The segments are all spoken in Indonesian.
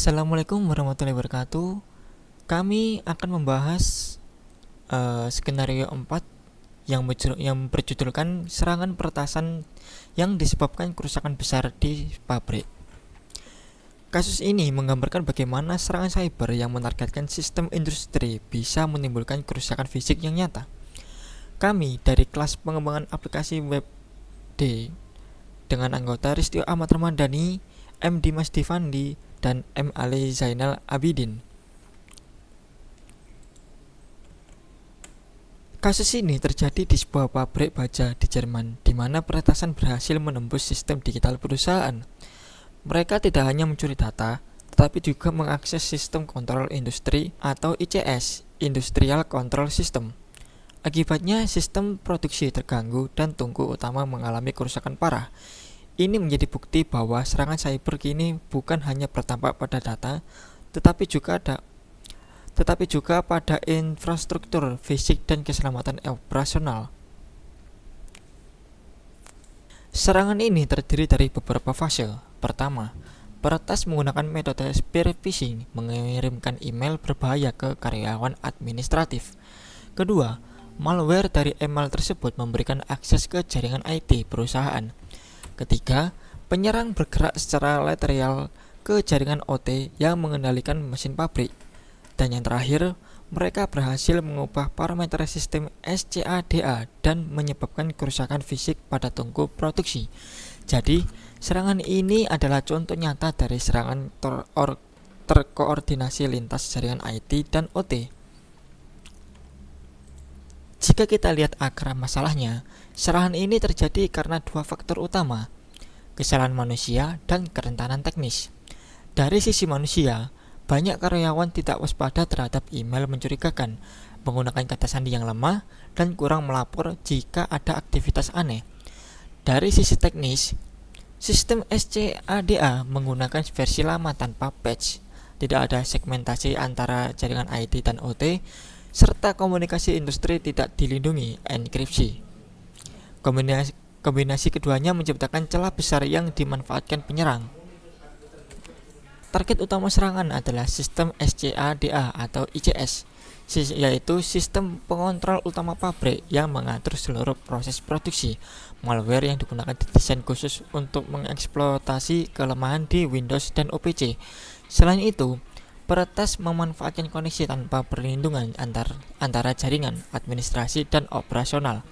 Assalamualaikum warahmatullahi wabarakatuh. Kami akan membahas skenario 4 yang berjudulkan serangan peretasan yang disebabkan kerusakan besar di pabrik. Kasus ini menggambarkan bagaimana serangan cyber yang menargetkan sistem industri bisa menimbulkan kerusakan fisik yang nyata. Kami dari kelas pengembangan aplikasi web D dengan anggota Ristio Ahmad Ramadhani, M. Dimas Divandi, dan M. Ali Zainal Abidin. Kasus ini terjadi di sebuah pabrik baja di Jerman, di mana peretasan berhasil menembus sistem digital perusahaan. Mereka tidak hanya mencuri data, tetapi juga mengakses sistem kontrol industri atau ICS, Industrial Control System. Akibatnya, sistem produksi terganggu dan tungku utama mengalami kerusakan parah. Ini menjadi bukti bahwa serangan cyber kini bukan hanya berdampak pada data, tetapi juga pada infrastruktur fisik dan keselamatan operasional. Serangan ini terdiri dari beberapa fase. Pertama, peretas menggunakan metode spear phishing, mengirimkan email berbahaya ke karyawan administratif. Kedua, malware dari email tersebut memberikan akses ke jaringan IT perusahaan. Ketiga, penyerang bergerak secara lateral ke jaringan OT yang mengendalikan mesin pabrik. Dan yang terakhir, mereka berhasil mengubah parameter sistem SCADA dan menyebabkan kerusakan fisik pada tungku produksi. Jadi, serangan ini adalah contoh nyata dari serangan terkoordinasi lintas jaringan IT dan OT. Jika kita lihat akar masalahnya, serangan ini terjadi karena dua faktor utama, kesalahan manusia dan kerentanan teknis. Dari sisi manusia, banyak karyawan tidak waspada terhadap email mencurigakan, menggunakan kata sandi yang lemah, dan kurang melapor jika ada aktivitas aneh. Dari sisi teknis, sistem SCADA menggunakan versi lama tanpa patch, tidak ada segmentasi antara jaringan IT dan OT, serta komunikasi industri tidak dilindungi enkripsi. Kombinasi keduanya menciptakan celah besar yang dimanfaatkan penyerang. Target utama serangan adalah sistem SCADA atau ICS, yaitu sistem pengontrol utama pabrik yang mengatur seluruh proses produksi. Malware yang digunakan didesain khusus untuk mengeksploitasi kelemahan di Windows dan OPC. Selain itu, peretas memanfaatkan koneksi tanpa perlindungan antara jaringan, administrasi, dan operasional.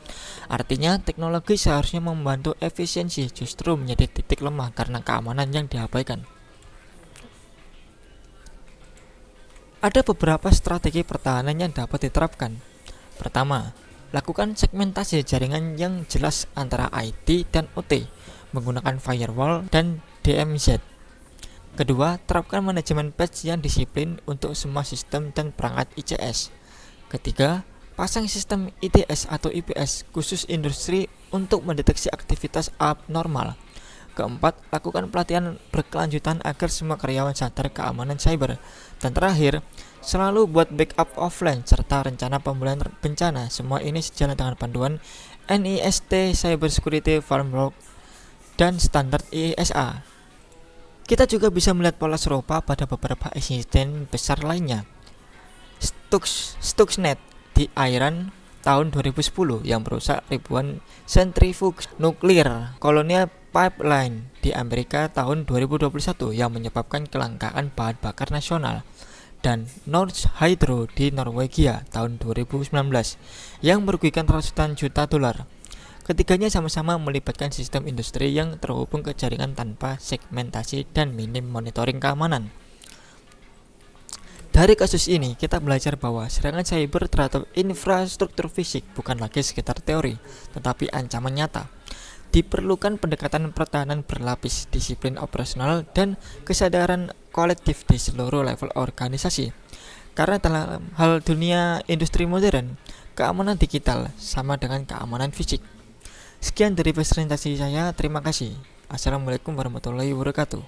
Artinya, teknologi seharusnya membantu efisiensi, justru menjadi titik lemah karena keamanan yang diabaikan. Ada beberapa strategi pertahanan yang dapat diterapkan. Pertama, lakukan segmentasi jaringan yang jelas antara IT dan OT menggunakan firewall dan DMZ. Kedua, terapkan manajemen patch yang disiplin untuk semua sistem dan perangkat ICS. Ketiga, pasang sistem ITS atau IPS khusus industri untuk mendeteksi aktivitas abnormal. Keempat, lakukan pelatihan berkelanjutan agar semua karyawan sadar keamanan cyber. Dan terakhir, selalu buat backup offline serta rencana pemulihan bencana. Semua ini sejalan dengan panduan NIST Cybersecurity Framework dan standar ISA. Kita juga bisa melihat pola serupa pada beberapa insiden besar lainnya. Stuxnet di Iran tahun 2010 yang merusak ribuan sentrifuge nuklir. Colonial Pipeline di Amerika tahun 2021 yang menyebabkan kelangkaan bahan bakar nasional. Dan Norsk Hydro di Norwegia tahun 2019 yang merugikan ratusan juta dolar. Ketiganya sama-sama melibatkan sistem industri yang terhubung ke jaringan tanpa segmentasi dan minim monitoring keamanan. Dari kasus ini, kita belajar bahwa serangan cyber terhadap infrastruktur fisik bukan lagi sekedar teori, tetapi ancaman nyata. Diperlukan pendekatan pertahanan berlapis, disiplin operasional, dan kesadaran kolektif di seluruh level organisasi. Karena dalam hal dunia industri modern, keamanan digital sama dengan keamanan fisik. Sekian dari presentasi saya, terima kasih. Assalamualaikum warahmatullahi wabarakatuh.